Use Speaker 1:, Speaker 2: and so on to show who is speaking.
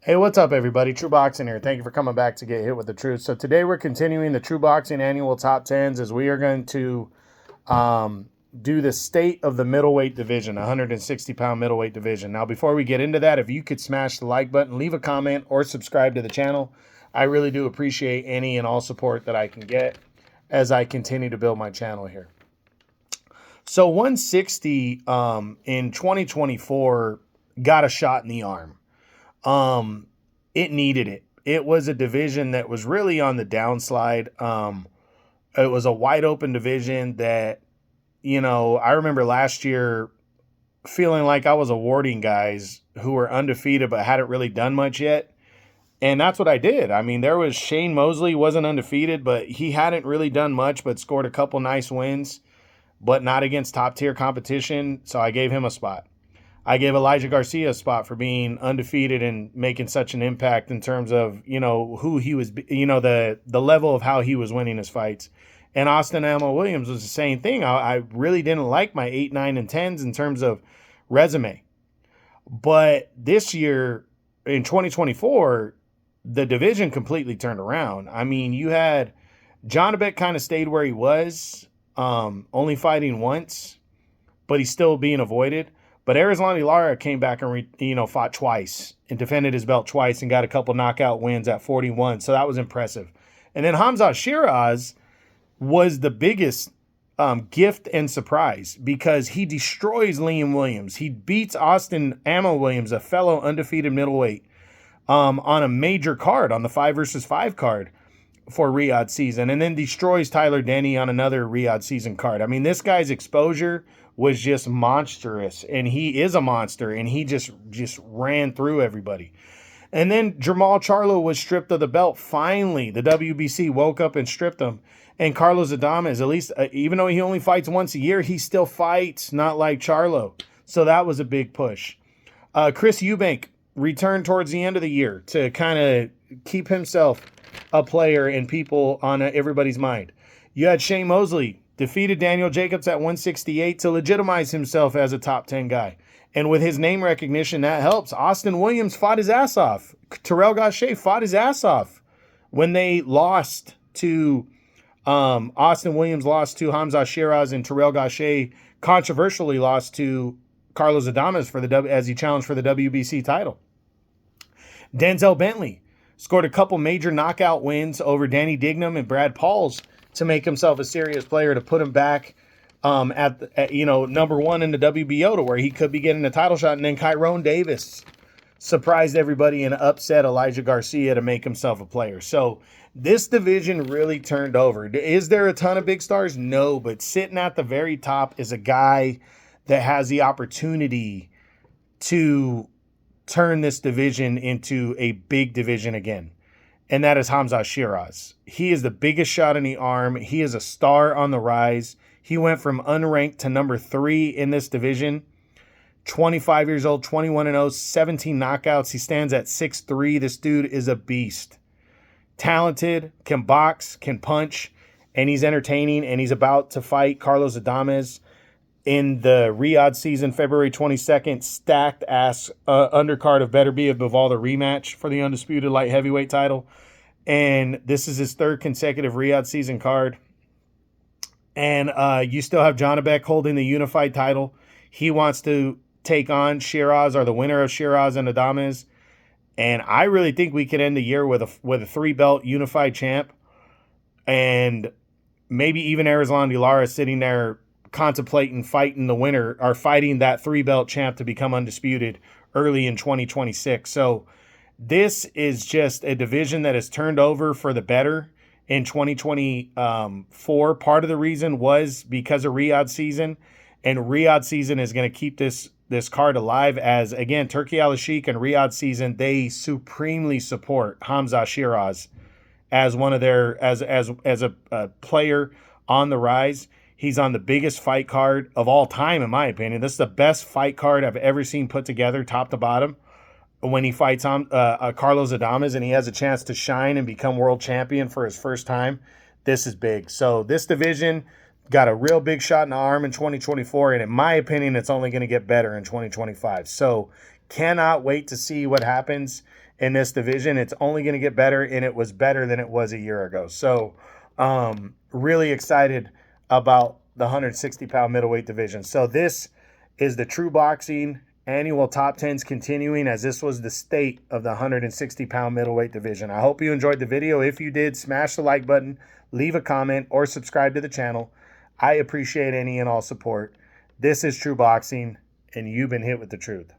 Speaker 1: Hey, what's up, everybody? True Boxing here. Thank you for coming back to Get Hit with the Truth. So today we're continuing the True Boxing Annual Top 10s as we are going to do the state of the middleweight division, 160-pound middleweight division. Now, before we get into that, if you could smash the like button, leave a comment, or subscribe to the channel, I really do appreciate any and all support that I can get as I continue to build my channel here. So 160 in 2024 got a shot in the arm. It needed it. It was a division that was really on the downslide. It was a wide open division that, I remember last year feeling like I was awarding guys who were undefeated but hadn't really done much yet. And that's what I did. I mean, there was Shane Mosley, wasn't undefeated, but he hadn't really done much, but scored a couple nice wins, but not against top tier competition. So I gave him a spot. I gave Elijah Garcia a spot for being undefeated and making such an impact in terms of, who he was, the level of how he was winning his fights. And Austin Ammo Williams was the same thing. I really didn't like my 8, 9, and 10s in terms of resume. But this year, in 2024, the division completely turned around. I mean, you had Jonabek kind of stayed where he was, only fighting once, but he's still being avoided. But Erislandy Lara came back and fought twice and defended his belt twice and got a couple knockout wins at 41. So that was impressive. And then Hamza Shiraz was the biggest gift and surprise because he destroys Liam Williams. He beats Austin Ammo Williams, a fellow undefeated middleweight, on a major card, on the 5 versus 5 card for Riyadh season, and then destroys Tyler Denny on another Riyadh season card. I mean, this guy's exposure was just monstrous, and he is a monster, and he just ran through everybody. And then Jamal Charlo was stripped of the belt. Finally, the WBC woke up and stripped him. And Carlos Adames, at least, even though he only fights once a year, he still fights, not like Charlo. So that was a big push. Chris Eubank returned towards the end of the year to kind of keep himself a player and people on everybody's mind. You had Shane Mosley defeated Daniel Jacobs at 168 to legitimize himself as a top 10 guy. And with his name recognition, that helps. Austin Williams fought his ass off. Terrell Gausha fought his ass off when they lost to Austin Williams lost to Hamza Shiraz, and Terrell Gausha controversially lost to Carlos Adames as he challenged for the WBC title. Denzel Bentley scored a couple major knockout wins over Danny Dignam and Brad Pauls to make himself a serious player, to put him back at number one in the WBO, to where he could be getting a title shot. And then Kyrone Davis surprised everybody and upset Elijah Garcia to make himself a player. So this division really turned over. Is there a ton of big stars? No, but sitting at the very top is a guy that has the opportunity to turn this division into a big division again. And that is Hamza Shiraz. He is the biggest shot in the arm. He is a star on the rise. He went from unranked to number 3 in this division. 25 years old, 21-0, 17 knockouts. He stands at 6'3". This dude is a beast. Talented, can box, can punch, and he's entertaining, and he's about to fight Carlos Adames in the Riyadh season, February 22nd, stacked ass undercard of Better Be a Bivalda rematch for the undisputed light heavyweight title. And this is his 3rd consecutive Riyadh season card. And you still have Jonabek holding the unified title. He wants to take on Shiraz, or the winner of Shiraz and Adames. And I really think we could end the year with a 3-belt unified champ. And maybe even Erislandy Lara sitting there contemplating fighting the winner, or fighting that 3-belt champ to become undisputed early in 2026. So this is just a division that has turned over for the better in 2024. Part of the reason was because of Riyadh season, and Riyadh season is going to keep this card alive, as again, Turkey Al-Sheikh and Riyadh season, they supremely support Hamza Shiraz as one of their as a player on the rise. He's on the biggest fight card of all time, in my opinion. This is the best fight card I've ever seen put together, top to bottom. When he fights on Carlos Adames and he has a chance to shine and become world champion for his first time, this is big. So this division got a real big shot in the arm in 2024, and in my opinion, it's only going to get better in 2025. So Cannot wait to see what happens in this division. It's only going to get better, and it was better than it was a year ago. So really excited about the 160-pound middleweight division. So this is the True Boxing annual top 10s continuing, as this was the state of the 160-pound middleweight division. I hope you enjoyed the video. If you did, smash the like button, leave a comment, or subscribe to the channel. I appreciate any and all support. This is True Boxing, and you've been hit with the truth.